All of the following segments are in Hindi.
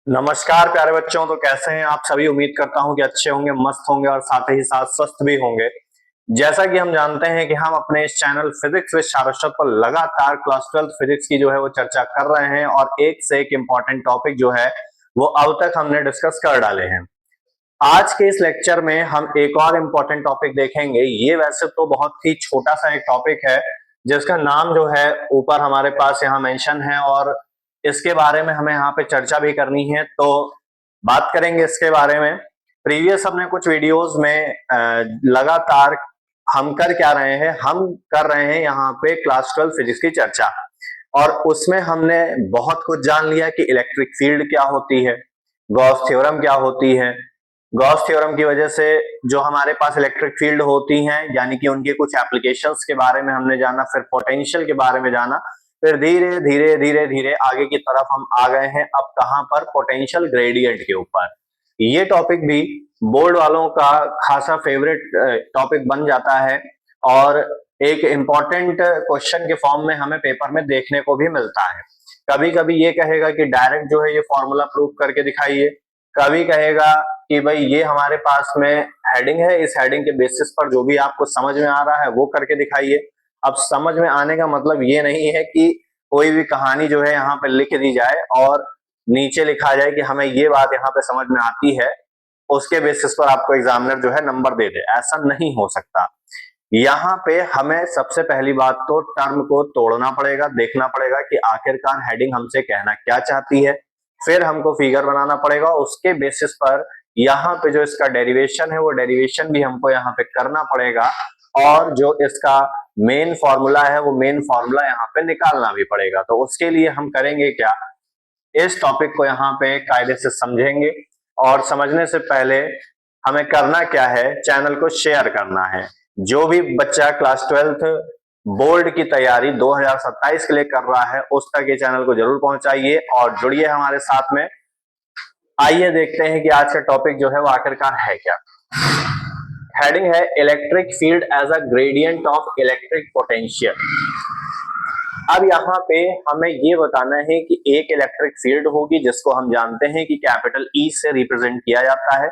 नमस्कार प्यारे बच्चों। तो कैसे हैं आप सभी। उम्मीद करता हूं कि अच्छे होंगे, मस्त होंगे और साथ ही साथ स्वस्थ भी होंगे। जैसा कि हम जानते हैं कि हम अपने इस चैनल फिजिक्स विद सारस्वत पर लगातार क्लास 12 फिजिक्स की जो है वो चर्चा कर रहे हैं और एक से एक इम्पॉर्टेंट टॉपिक जो है वो अब तक हमने डिस्कस कर डाले हैं। आज के इस लेक्चर में हम एक और इम्पॉर्टेंट टॉपिक देखेंगे। ये वैसे तो बहुत ही छोटा सा एक टॉपिक है जिसका नाम जो है ऊपर हमारे पास यहाँ मेंशन है और इसके बारे में हमें यहाँ पे चर्चा भी करनी है, तो बात करेंगे इसके बारे में। प्रीवियस हमने कुछ वीडियोस में लगातार हम कर क्या रहे हैं, हम कर रहे हैं यहाँ पे क्लास 12 फिजिक्स की चर्चा और उसमें हमने बहुत कुछ जान लिया कि इलेक्ट्रिक फील्ड क्या होती है, गॉस थ्योरम क्या होती है। गॉस थ्योरम की वजह से जो हमारे पास इलेक्ट्रिक फील्ड होती हैं यानी कि उनके कुछ एप्लीकेशंस के बारे में हमने जाना, फिर पोटेंशियल के बारे में जाना, फिर धीरे धीरे धीरे धीरे आगे की तरफ हम आ गए हैं अब कहां पर, पोटेंशियल ग्रेडियंट के ऊपर। ये टॉपिक भी बोर्ड वालों का खासा फेवरेट टॉपिक बन जाता है और एक इंपॉर्टेंट क्वेश्चन के फॉर्म में हमें पेपर में देखने को भी मिलता है। कभी कभी ये कहेगा कि डायरेक्ट जो है ये फॉर्मूला प्रूव करके दिखाइए, कभी कहेगा कि भाई ये हमारे पास में हेडिंग है, इस हेडिंग के बेसिस पर जो भी आपको समझ में आ रहा है वो करके दिखाइए। अब समझ में आने का मतलब ये नहीं है कि कोई भी कहानी जो है यहाँ पे लिख दी जाए और नीचे लिखा जाए कि हमें ये बात यहाँ पे समझ में आती है, उसके बेसिस पर आपको एग्जामिनर जो है नंबर दे दे। ऐसा नहीं हो सकता। यहाँ पे हमें सबसे पहली बात तो टर्म को तोड़ना पड़ेगा, देखना पड़ेगा कि आखिरकार हेडिंग हमसे कहना क्या चाहती है, फिर हमको फिगर बनाना पड़ेगा। उसके बेसिस पर यहाँ पे जो इसका डेरिवेशन है वो डेरिवेशन भी हमको यहाँ पे करना पड़ेगा और जो इसका मेन फॉर्मूला है वो मेन फॉर्मूला यहाँ पे निकालना भी पड़ेगा। तो उसके लिए हम करेंगे क्या, इस टॉपिक को यहाँ पे कायदे से समझेंगे और समझने से पहले हमें करना क्या है, चैनल को शेयर करना है। जो भी बच्चा क्लास 12 बोर्ड की तैयारी 2027 के लिए कर रहा है उस तक ये चैनल को जरूर पहुंचाइए और जुड़िए हमारे साथ में। आइए देखते हैं कि आज का टॉपिक जो है वो आखिरकार है क्या। हेडिंग है electric field as a gradient of electric potential. अब यहाँ पे हमें ये बताना है कि एक इलेक्ट्रिक फील्ड होगी जिसको हम जानते हैं कि कैपिटल ई से रिप्रेजेंट किया जाता है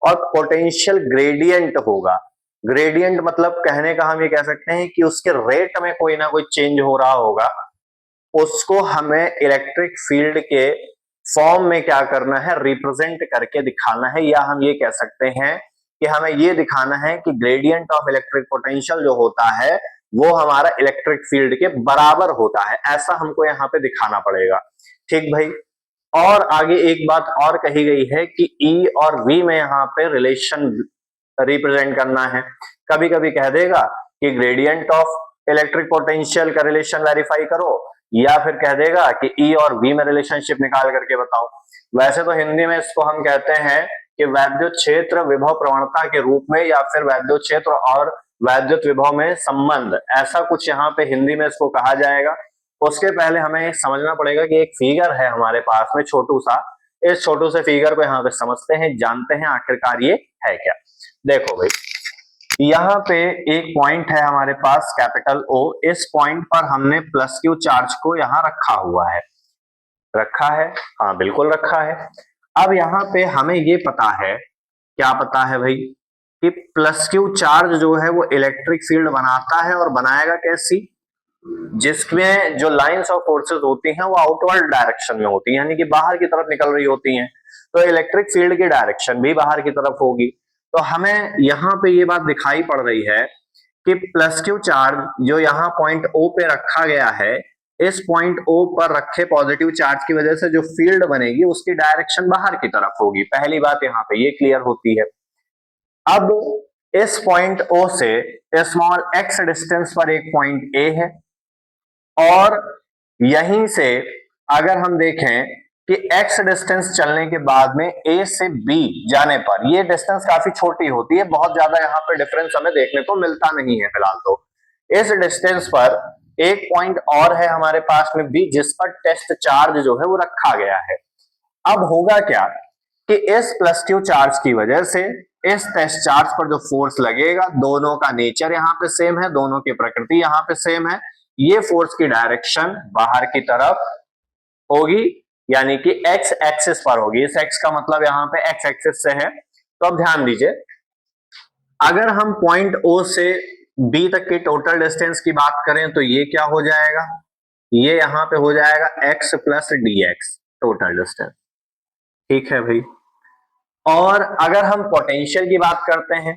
और पोटेंशियल ग्रेडियंट होगा। ग्रेडियंट मतलब कहने का हम ये कह सकते हैं कि उसके रेट में कोई ना कोई चेंज हो रहा होगा, उसको हमें इलेक्ट्रिक फील्ड के फॉर्म में क्या करना है, रिप्रेजेंट करके दिखाना है। या हम ये कह सकते हैं कि हमें ये दिखाना है कि ग्रेडियंट ऑफ इलेक्ट्रिक पोटेंशियल जो होता है वो हमारा इलेक्ट्रिक फील्ड के बराबर होता है, ऐसा हमको यहाँ पे दिखाना पड़ेगा। ठीक भाई। और आगे एक बात और कही गई है कि ई और वी में यहाँ पे रिलेशन रिप्रेजेंट करना है। कभी कभी कह देगा कि ग्रेडियंट ऑफ इलेक्ट्रिक पोटेंशियल का रिलेशन वेरीफाई करो, या फिर कह देगा कि ई और वी में रिलेशनशिप निकाल करके बताओ। वैसे तो हिंदी में इसको हम कहते हैं कि वैद्युत क्षेत्र विभव प्रवणता के रूप में, या फिर वैद्युत क्षेत्र और वैद्युत विभव में संबंध, ऐसा कुछ यहाँ पे हिंदी में इसको कहा जाएगा। उसके पहले हमें समझना पड़ेगा कि एक फिगर है हमारे पास में छोटू सा, इस छोटू से फिगर को यहाँ पे समझते हैं, जानते हैं आखिरकार ये है क्या। देखो भाई, यहाँ पे एक पॉइंट है हमारे पास कैपिटल ओ, इस पॉइंट पर हमने प्लस क्यू चार्ज को यहाँ रखा हुआ है। रखा है, हाँ बिल्कुल रखा है। अब यहाँ पे हमें ये पता है, क्या पता है भाई, कि प्लस क्यू चार्ज जो है वो इलेक्ट्रिक फील्ड बनाता है और बनाएगा कैसी, जिसमें जो लाइंस ऑफ फोर्सेस होती हैं वो आउटवर्ड डायरेक्शन में होती हैं, यानी कि बाहर की तरफ निकल रही होती हैं, तो इलेक्ट्रिक फील्ड की डायरेक्शन भी बाहर की तरफ होगी। तो हमें यहाँ पे ये बात दिखाई पड़ रही है कि प्लस क्यू चार्ज जो यहाँ पॉइंट ओ पे रखा गया है, इस पॉइंट ओ पर रखे पॉजिटिव चार्ज की वजह से जो फील्ड बनेगी उसकी डायरेक्शन बाहर की तरफ होगी। पहली बात यहाँ पे ये क्लियर होती है। अब इस पॉइंट ओ से स्मॉल एक्स डिस्टेंस पर एक पॉइंट ए है और यहीं से अगर हम देखें कि x डिस्टेंस चलने के बाद में a से b जाने पर ये डिस्टेंस काफी छोटी होती है, बहुत ज्यादा यहाँ पे डिफरेंस हमें देखने को मिलता नहीं है फिलहाल। तो इस डिस्टेंस पर एक पॉइंट और है हमारे पास में b, जिस पर टेस्ट चार्ज जो है वो रखा गया है। अब होगा क्या कि इस प्लस क्यू चार्ज की वजह से इस टेस्ट चार्ज पर जो फोर्स लगेगा, दोनों का नेचर यहाँ पे सेम है, दोनों की प्रकृति यहाँ पे सेम है। ये फोर्स की डायरेक्शन बाहर की तरफ होगी, यानी कि एक्स एक्सिस पर होगी। इस एक्स का मतलब यहाँ पे एक्स एक्सिस से है। तो अब ध्यान दीजिए, अगर हम पॉइंट ओ से बी तक की टोटल डिस्टेंस की बात करें तो ये क्या हो जाएगा, ये यहां पे हो जाएगा x plus D x total distance. ठीक है भाई। और अगर हम पोटेंशियल की बात करते हैं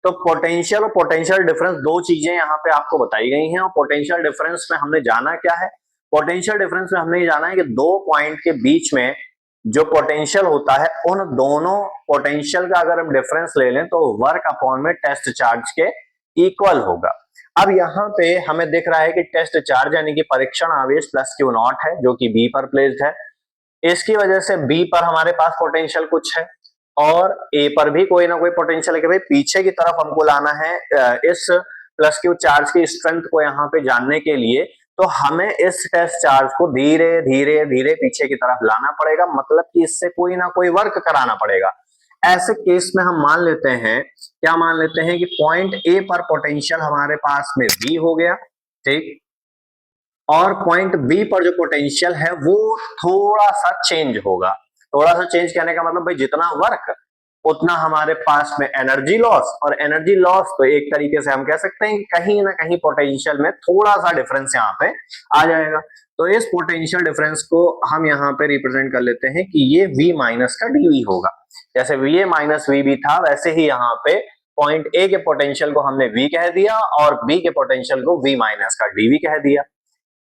तो पोटेंशियल और पोटेंशियल डिफरेंस दो चीजें यहां पे आपको बताई गई हैं। और पोटेंशियल डिफरेंस में हमने जाना क्या है, पोटेंशियल डिफरेंस में हमने ये जाना है कि दो पॉइंट के बीच में जो पोटेंशियल होता है उन दोनों पोटेंशियल का अगर हम डिफरेंस ले लें तो वर्क अपॉन में टेस्ट चार्ज के इक्वल होगा। अब यहाँ पे हमें दिख रहा है कि टेस्ट चार्ज यानी कि परीक्षण आवेश प्लस क्यू नॉट है जो कि बी पर प्लेस्ड है। इसकी वजह से बी पर हमारे पास पोटेंशियल कुछ है और ए पर भी कोई ना कोई पोटेंशियल है कि भाई पीछे की तरफ हमको लाना है इस प्लस क्यू चार्ज की स्ट्रेंथ को यहाँ पे जानने के लिए। तो हमें इस टेस्ट चार्ज को धीरे धीरे धीरे पीछे की तरफ लाना पड़ेगा, मतलब कि इससे कोई ना कोई वर्क कराना पड़ेगा। ऐसे केस में हम मान लेते हैं, क्या मान लेते हैं कि पॉइंट ए पर पोटेंशियल हमारे पास में V हो गया, ठीक, और पॉइंट बी पर जो पोटेंशियल है वो थोड़ा सा चेंज होगा। थोड़ा सा चेंज कहने का मतलब भाई जितना वर्क उतना हमारे पास में एनर्जी लॉस, और एनर्जी लॉस तो एक तरीके से हम कह सकते हैं कि कहीं ना कहीं पोटेंशियल में थोड़ा सा डिफरेंस यहाँ पे आ जाएगा। तो इस पोटेंशियल डिफरेंस को हम यहाँ पे रिप्रेजेंट कर लेते हैं कि ये V माइनस का dV होगा। जैसे VA माइनस VB था वैसे ही यहाँ पे पॉइंट ए के पोटेंशियल को हमने V कह दिया और B के पोटेंशियल को V माइनस का dV कह दिया।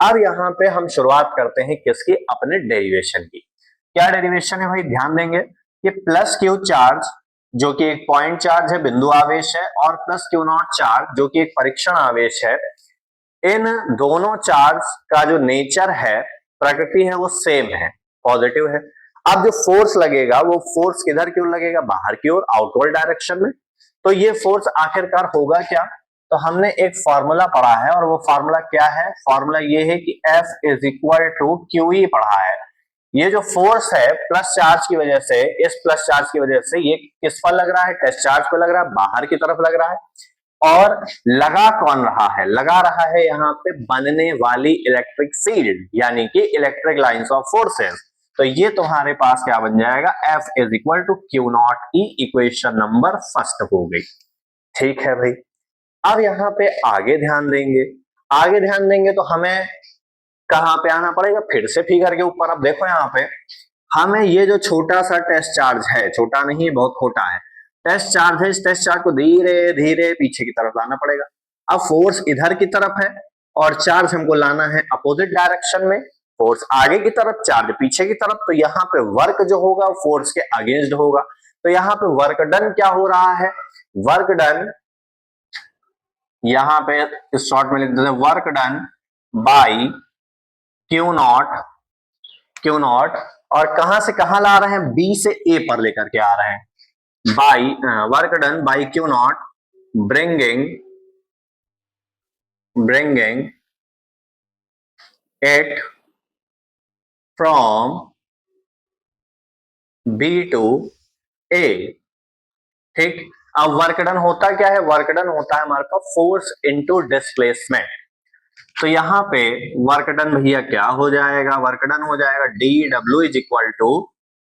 अब यहाँ पे हम शुरुआत करते हैं किसकी, अपने डेरिवेशन की। क्या डेरिवेशन है भाई, ध्यान देंगे कि प्लस क्यू चार्ज जो कि एक पॉइंट चार्ज है, बिंदु आवेश है, और प्लस क्यू नॉट चार्ज जो कि एक परीक्षण आवेश है, इन दोनों चार्ज का जो नेचर है, प्रकृति है, वो सेम है, पॉजिटिव है। अब जो फोर्स लगेगा वो फोर्स किधर की ओर लगेगा, बाहर की ओर, आउटवर्ड डायरेक्शन में। तो ये फोर्स आखिरकार होगा क्या, तो हमने एक फॉर्मूला पढ़ा है और वो फॉर्मूला क्या है, फॉर्मूला ये है कि F is equal to QE पढ़ा है। ये जो फोर्स है प्लस चार्ज की वजह से, इस प्लस चार्ज की वजह से ये किस पर लग रहा है, टेस्ट चार्ज पर लग रहा है, बाहर की तरफ लग रहा है। और लगा कौन रहा है, लगा रहा है यहाँ पे बनने वाली इलेक्ट्रिक फील्ड यानी कि इलेक्ट्रिक लाइंस ऑफ फोर्सेस। तो ये तुम्हारे पास क्या बन जाएगा, F is equal to Q naught E, equation number first हो गई। ठीक है भाई। अब यहाँ पे आगे ध्यान देंगे, आगे ध्यान देंगे तो हमें कहां पे आना पड़ेगा, फिर से फिगर के ऊपर। अब देखो यहाँ पे हमें ये जो छोटा सा टेस्ट चार्ज है, छोटा नहीं बहुत छोटा है, टेस्ट चार्ज है, इस टेस्ट चार्ज को धीरे धीरे पीछे की तरफ लाना पड़ेगा। अब फोर्स इधर की तरफ है और चार्ज हमको लाना है अपोजिट डायरेक्शन में, फोर्स आगे की तरफ, चार्ज पीछे की तरफ। तो यहाँ पे वर्क जो होगा फोर्स के अगेंस्ट होगा। तो यहाँ पे वर्क डन क्या हो रहा है, वर्क डन यहां पे शॉर्ट में लिख देते हैं, work done by Q not, और कहां से कहां ला रहे हैं, बी से ए पर लेकर के आ रहे हैं, by work done by Q not bringing it from B to A. ठीक, अब वर्क डन होता क्या है, वर्क डन होता है हमारे पास फोर्स इनटू डिस्प्लेसमेंट। तो यहाँ पे वर्क डन भैया क्या हो जाएगा, वर्क डन हो जाएगा D W is equal to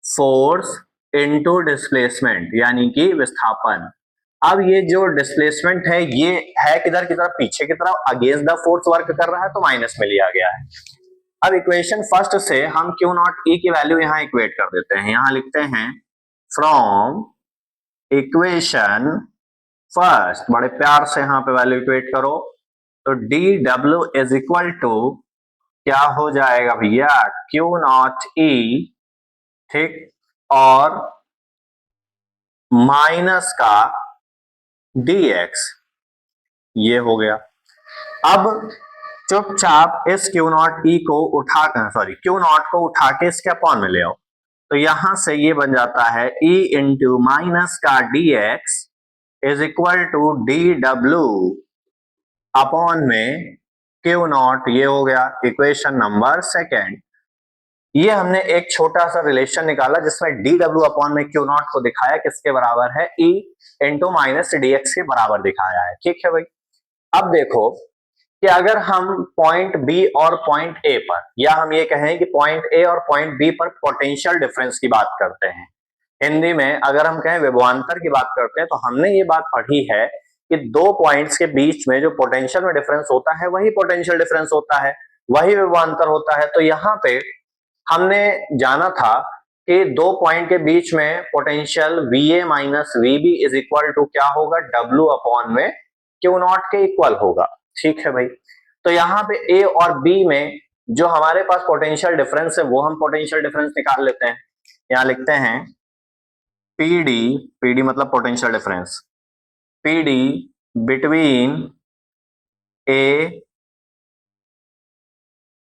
force into displacement यानी कि विस्थापन। अब ये जो डिस्प्लेसमेंट है ये है किधर की तरफ, पीछे की तरफ, अगेंस्ट द फोर्स वर्क कर रहा है तो माइनस में लिया गया है। अब इक्वेशन फर्स्ट से हम क्यू नॉट ई की वैल्यू यहाँ इक्वेट कर देते हैं, यहाँ लिखते हैं फ्रॉम इक्वेशन फर्स्ट, बड़े प्यार से यहाँ पे वैल्यू इक्वेट करो। तो D W is equal to क्या हो जाएगा भैया, क्यू नॉट ई, ठीक, और माइनस का dx, ये हो गया। अब चुपचाप इस क्यू नॉट ई को उठा, सॉरी क्यू नॉट को उठा के इसके अपॉन में ले आओ। तो यहां से ये बन जाता है e इंटू माइनस का dx is equal to D W upon में क्यू नॉट, ये हो गया इक्वेशन नंबर सेकेंड। ये हमने एक छोटा सा रिलेशन निकाला जिसमें डी डब्ल्यू अपॉन में क्यू नॉट को दिखाया किसके बराबर है, E into minus D x के बराबर दिखाया है। ठीक है भाई। अब देखो कि अगर हम पॉइंट बी और पॉइंट ए पर, या हम ये कहें कि पॉइंट ए और पॉइंट बी पर पोटेंशियल डिफरेंस की बात करते हैं, हिंदी में अगर हम कहें विभवांतर की बात करते हैं, तो हमने ये बात पढ़ी है कि दो पॉइंट्स के बीच में जो पोटेंशियल में डिफरेंस होता है वही पोटेंशियल डिफरेंस होता है, वही विभवांतर होता है। तो यहाँ पे हमने जाना था कि दो पॉइंट के बीच में potential VA minus VB is equal to क्या होगा, W अपॉन में Q नॉट के इक्वल होगा। ठीक है भाई, तो यहाँ पे A और B में जो हमारे पास पोटेंशियल डिफरेंस है वो हम पोटेंशियल डिफरेंस निकाल लेते हैं। यहाँ लिखते हैं PD मतलब potential difference, PD between A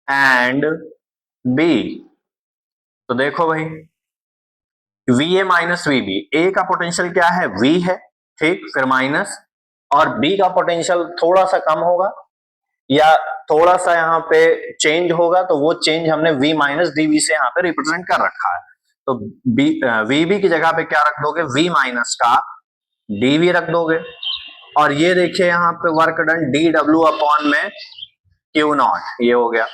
and B। तो देखो भाई, VA माइनस VB, A का पोटेंशियल क्या है, V है, ठीक, फिर माइनस, और B का पोटेंशियल थोड़ा सा कम होगा या थोड़ा सा यहाँ पे चेंज होगा, तो वो चेंज हमने V माइनस DV से यहाँ पे रिप्रेजेंट कर रखा है। तो VB की जगह पे क्या रख दोगे, V माइनस का DV रख दोगे, और ये देखिए यहाँ पे वर्क डन DW अपॉन में Q नॉट, ये हो गया।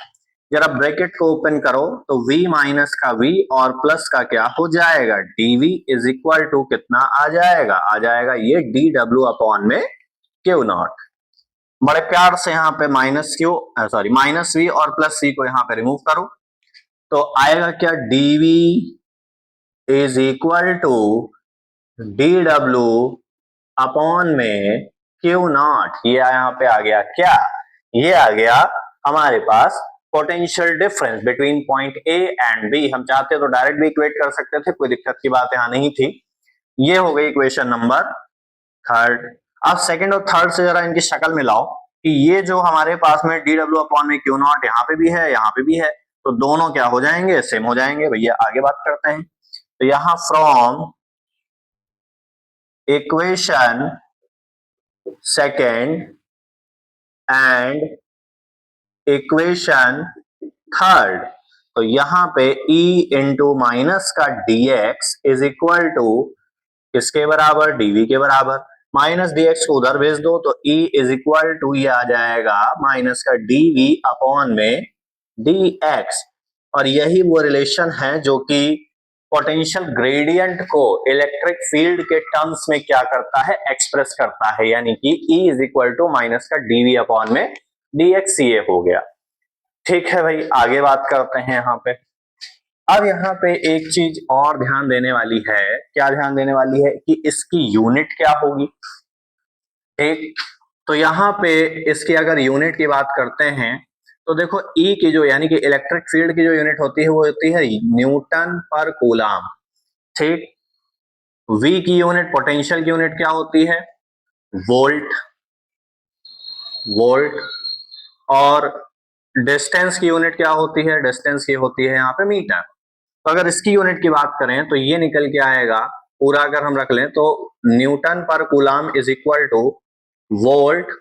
जरा ब्रैकेट को ओपन करो तो V माइनस का V और प्लस का क्या हो जाएगा, DV इज इक्वल टू कितना आ जाएगा ये DW अपॉन में Q नॉट। बड़े प्यार से यहाँ पे माइनस V और प्लस C को यहाँ पे रिमूव करो, तो आएगा क्या, DV is equal to DW upon में Q नॉट। ये यहाँ पे आ गया क्या, ये आ गया हमारे पास potential difference between point A and B. हम चाहते तो डायरेक्ट भी इक्वेट कर सकते थे, कोई दिक्कत की बात यहाँ नहीं थी। ये हो गई इक्वेशन नंबर थर्ड। अब सेकंड और थर्ड से जरा इनकी शक्ल मिलाओ कि ये जो हमारे पास में DW अपॉन में Q नॉट यहाँ पे भी है, यहाँ पे भी है, तो दोनों क्या हो जाएंगे, सेम हो जाएंगे। भैया आगे बात करते हैं, तो यहाँ from equation second and equation third, तो यहां पे E इंटू माइनस का dx इज इक्वल टू किसके बराबर, dv के बराबर। माइनस dx को उधर भेज दो तो E इज इक्वल टू ये आ जाएगा माइनस का dv अपॉन में dx। और यही वो रिलेशन है जो कि पोटेंशियल ग्रेडियंट को इलेक्ट्रिक फील्ड के टर्म्स में क्या करता है, एक्सप्रेस करता है, यानी कि E is equal to minus का dv अपॉन में dx ये हो गया। ठीक है भाई, आगे बात करते हैं यहाँ पे। अब यहाँ पे एक चीज और ध्यान देने वाली है, क्या ध्यान देने वाली है कि इसकी यूनिट क्या होगी। ठीक, तो यहाँ पे इसकी अगर यूनिट की बात करते हैं तो देखो E की जो यानी कि इलेक्ट्रिक फील्ड की जो यूनिट होती है वो होती है न्यूटन पर कूलाम। ठीक, V की यूनिट, पोटेंशियल की यूनिट क्या होती है, वोल्ट, और डिस्टेंस की यूनिट क्या होती है, डिस्टेंस की होती है यहाँ पे मीटर। तो अगर इसकी यूनिट की बात करें तो ये निकल के आएगा, पूरा अगर हम रख लें तो न्यूटन पर coulomb is equal two volt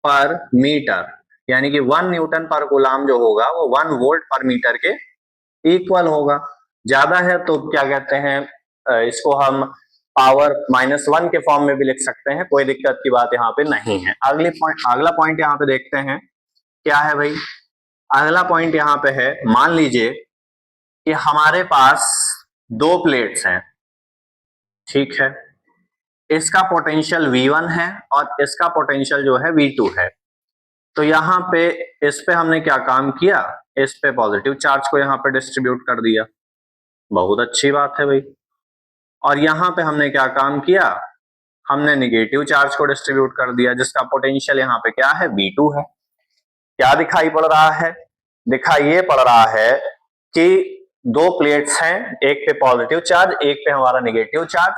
पर मीटर, यानी कि 1 न्यूटन पर कूलाम जो होगा वो 1 वोल्ट पर मीटर के इक्वल होगा। ज्यादा है तो क्या कहते हैं, इसको हम पावर -1 के फॉर्म में भी लिख सकते हैं, कोई दिक्कत की बात यहाँ पे नहीं है। अगला पॉइंट यहाँ पे देखते हैं क्या है भाई। अगला पॉइंट यहाँ पे है, मान लीजिए कि हमारे पास दो प्लेट्स हैं, ठीक है, इसका पोटेंशियल V1 है और इसका पोटेंशियल जो है V2 है। तो यहाँ पे इस पे हमने क्या काम किया, इस पे पॉजिटिव चार्ज को यहाँ पे डिस्ट्रीब्यूट कर दिया, बहुत अच्छी बात है भाई। और यहाँ पे हमने क्या काम किया, हमने निगेटिव चार्ज को डिस्ट्रीब्यूट कर दिया, जिसका पोटेंशियल यहाँ पे क्या है, V2 है। क्या दिखाई पड़ रहा है, दिखाई ये पड़ रहा है कि दो प्लेट्स हैं, एक पे पॉजिटिव चार्ज, एक पे हमारा निगेटिव चार्ज,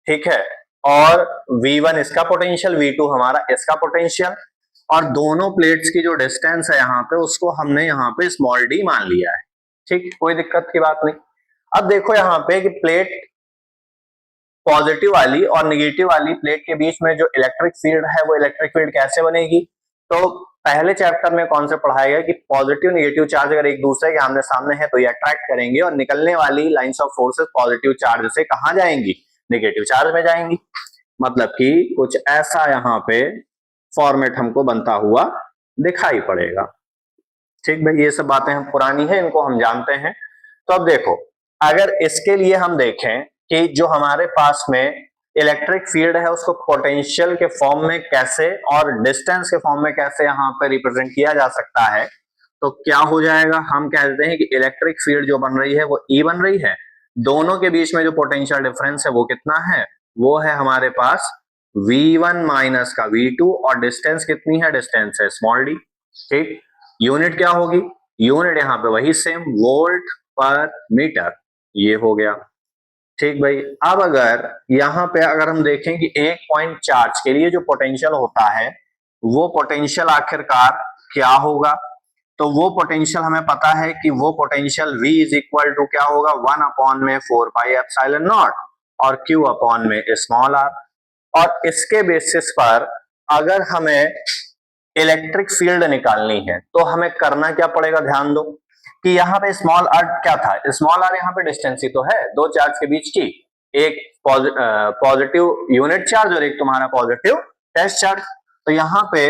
ठीक है, और V1 इसका पोटेंशियल, V2 हमारा इसका पोटेंशियल, और दोनों प्लेट्स की जो डिस्टेंस है यहाँ पे उसको हमने यहाँ पे स्मॉल d मान लिया है। ठीक, कोई दिक्कत की बात नहीं। अब देखो यहाँ पे कि प्लेट पॉजिटिव वाली और निगेटिव वाली प्लेट के बीच में जो इलेक्ट्रिक फील्ड है वो इलेक्ट्रिक फील्ड कैसे बनेगी। तो पहले चैप्टर में कॉन्सेप्ट पढ़ाया गया कि पॉजिटिव निगेटिव चार्ज अगर एक दूसरे के आमने सामने है तो ये अट्रैक्ट करेंगे और निकलने वाली lines of forces positive charge से कहां जाएंगी, नेगेटिव चार्ज में जाएंगी। मतलब कि कुछ ऐसा यहाँ पे फॉर्मेट हमको बनता हुआ दिखाई पड़ेगा। ठीक भाई, ये सब बातें हम पुरानी है, इनको हम जानते हैं। तो अब देखो, अगर इसके लिए हम देखें कि जो हमारे पास में इलेक्ट्रिक फील्ड है उसको पोटेंशियल के फॉर्म में कैसे और डिस्टेंस के फॉर्म में कैसे यहाँ पे रिप्रेजेंट किया जा सकता है, तो क्या हो जाएगा, हम कहते हैं कि इलेक्ट्रिक फील्ड जो बन रही है वो E बन रही है, दोनों के बीच में जो पोटेंशियल डिफरेंस है वो कितना है, वो है हमारे पास V1 माइनस का V2, और डिस्टेंस कितनी है, डिस्टेंस है स्मॉल d। ठीक, यूनिट क्या होगी, यूनिट यहाँ पे वही सेम, वोल्ट पर मीटर, ये हो गया। ठीक भाई, अब अगर यहाँ पे अगर हम देखें कि एक पॉइंट चार्ज के लिए जो पोटेंशियल होता है वो पोटेंशियल आखिरकार क्या होगा, तो वो पोटेंशियल हमें पता है कि वो potential V is equal to क्या होगा, 1 अपॉन में 4 पाई एप्सिलॉन नॉट और Q अपॉन में स्मॉल r। और इसके बेसिस पर अगर हमें इलेक्ट्रिक फील्ड निकालनी है तो हमें करना क्या पड़ेगा, ध्यान दो कि यहाँ पे स्मॉल r क्या था, स्मॉल r यहाँ पे डिस्टेंस ही तो है दो चार्ज के बीच की, एक पॉजिटिव यूनिट चार्ज और एक तुम्हारा पॉजिटिव टेस्ट चार्ज। तो यहाँ पे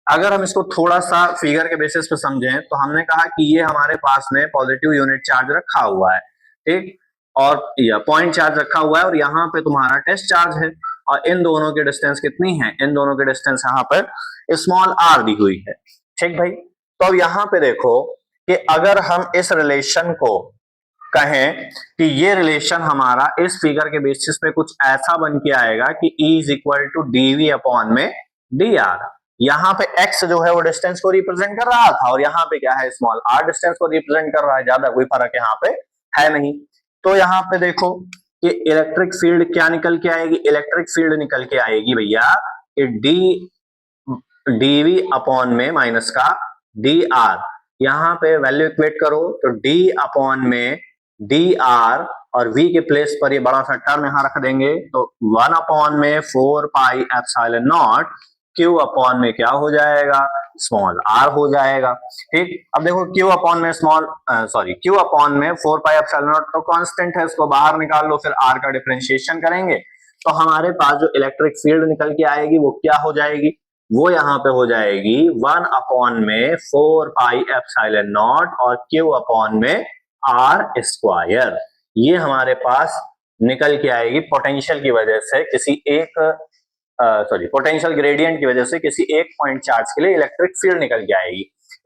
अगर हम इसको थोड़ा सा फिगर के बेसिस पे समझें तो हमने कहा कि ये हमारे पास में पॉजिटिव यूनिट चार्ज रखा हुआ है, ठीक, और यह पॉइंट चार्ज रखा हुआ है और यहाँ पे तुम्हारा टेस्ट चार्ज है, और इन दोनों की डिस्टेंस कितनी है, इन दोनों की डिस्टेंस यहाँ पर स्मॉल r दी हुई है। ठीक भाई, तो अब यहाँ पे देखो कि अगर हम इस रिलेशन को कहें कि ये रिलेशन हमारा इस फिगर के बेसिस पे कुछ ऐसा बन के आएगा कि E is equal to dv upon में dr। यहाँ पे x जो है वो डिस्टेंस को रिप्रेजेंट कर रहा था और यहाँ पे क्या है, स्मॉल r डिस्टेंस को रिप्रेजेंट कर रहा है, ज्यादा कोई फर्क यहाँ पे है नहीं। तो यहाँ पे देखो कि इलेक्ट्रिक फील्ड क्या निकल के आएगी, इलेक्ट्रिक फील्ड निकल के आएगी भैया कि dv अपॉन में माइनस का dr, यहाँ पे वैल्यू इक्वेट करो तो d अपॉन में dr और v के प्लेस पर ये बड़ा सा टर्म यहाँ रख देंगे तो 1 अपॉन में 4 pi epsilon not q upon में क्या हो जाएगा, स्मॉल r हो जाएगा। ठीक, अब देखो q अपॉन में q अपॉन में 4 पाई एप्सिलॉन नॉट तो कांस्टेंट है, इसको बाहर निकाल लो, फिर r का डिफरेंशिएशन करेंगे तो हमारे पास जो इलेक्ट्रिक फील्ड निकल के आएगी वो क्या हो जाएगी, वो यहाँ पे हो जाएगी 1 अपॉन में 4 पाई एप्सिलॉन नॉट और q अपॉन में r स्क्वायर। ये हमारे पास निकल के आएगी पोटेंशियल की वजह से किसी एक पोटेंशियल ग्रेडियंट की वजह से किसी एक पॉइंट चार्ज के लिए इलेक्ट्रिक फील्ड निकल के आएगी।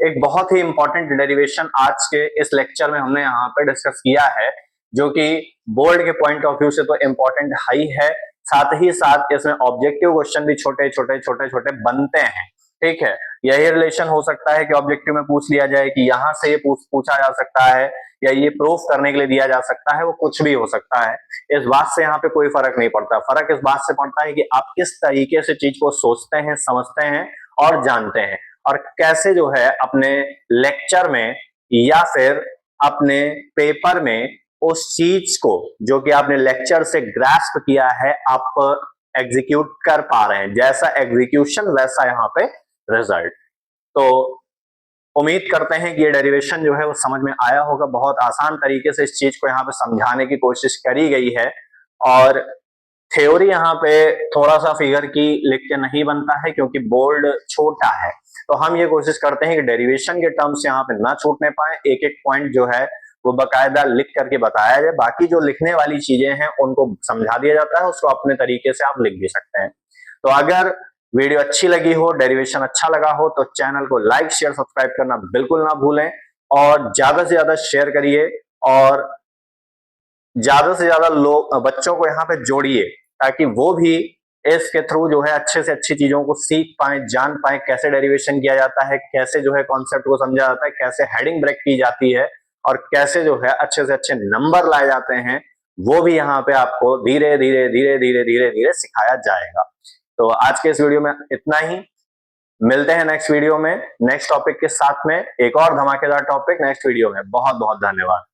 एक बहुत ही इंपॉर्टेंट डेरिवेशन आज के इस लेक्चर में हमने यहाँ पे डिस्कस किया है, जो कि बोर्ड के पॉइंट ऑफ व्यू से तो इंपॉर्टेंट ही है, साथ ही साथ इसमें ऑब्जेक्टिव क्वेश्चन भी छोटे छोटे बनते हैं। ठीक है, यही रिलेशन हो सकता है कि ऑब्जेक्टिव में पूछ लिया जाए कि यहाँ से ये पूछा जा सकता है या ये प्रूफ करने के लिए दिया जा सकता है, वो कुछ भी हो सकता है। इस बात से यहाँ पे कोई फर्क नहीं पड़ता, फर्क इस बात से पड़ता है कि आप किस तरीके से चीज को सोचते हैं, समझते हैं और जानते हैं, और कैसे जो है अपने लेक्चर में या फिर अपने पेपर में उस चीज को जो कि आपने लेक्चर से ग्रास्प किया है आप एग्जीक्यूट कर पा रहे हैं। जैसा एग्जीक्यूशन वैसा यहाँ पे रिजल्ट। तो उम्मीद करते हैं कि ये डेरिवेशन जो है वो समझ में आया होगा। बहुत आसान तरीके से इस चीज को यहाँ पे समझाने की कोशिश करी गई है, और थ्योरी यहाँ पे थोड़ा सा फिगर की लिख के नहीं बनता है क्योंकि बोर्ड छोटा है। तो हम ये कोशिश करते हैं कि डेरिवेशन के टर्म्स यहाँ पे ना छूटने पाए, एक एक पॉइंट जो है वो बकायदा लिख करके बताया जाए। बाकी जो लिखने वाली चीजें हैं उनको समझा दिया जाता है, उसको अपने तरीके से आप लिख भी सकते हैं। तो अगर वीडियो अच्छी लगी हो, डेरिवेशन अच्छा लगा हो, तो चैनल को लाइक शेयर सब्सक्राइब करना बिल्कुल ना भूलें, और ज्यादा से ज्यादा शेयर करिए और ज्यादा से ज्यादा लोग बच्चों को यहाँ पे जोड़िए ताकि वो भी इसके थ्रू जो है अच्छे से अच्छी चीजों को सीख पाए, जान पाए, कैसे डेरिवेशन किया जाता है, कैसे जो है कॉन्सेप्ट को समझा जाता है, कैसे हेडिंग ब्रेक की जाती है और कैसे जो है अच्छे से अच्छे नंबर लाए जाते हैं, वो भी यहाँ पे आपको धीरे धीरे सिखाया जाएगा। तो आज के इस वीडियो में इतना ही, मिलते हैं नेक्स्ट वीडियो में नेक्स्ट टॉपिक के साथ में, एक और धमाकेदार टॉपिक नेक्स्ट वीडियो में। बहुत बहुत धन्यवाद।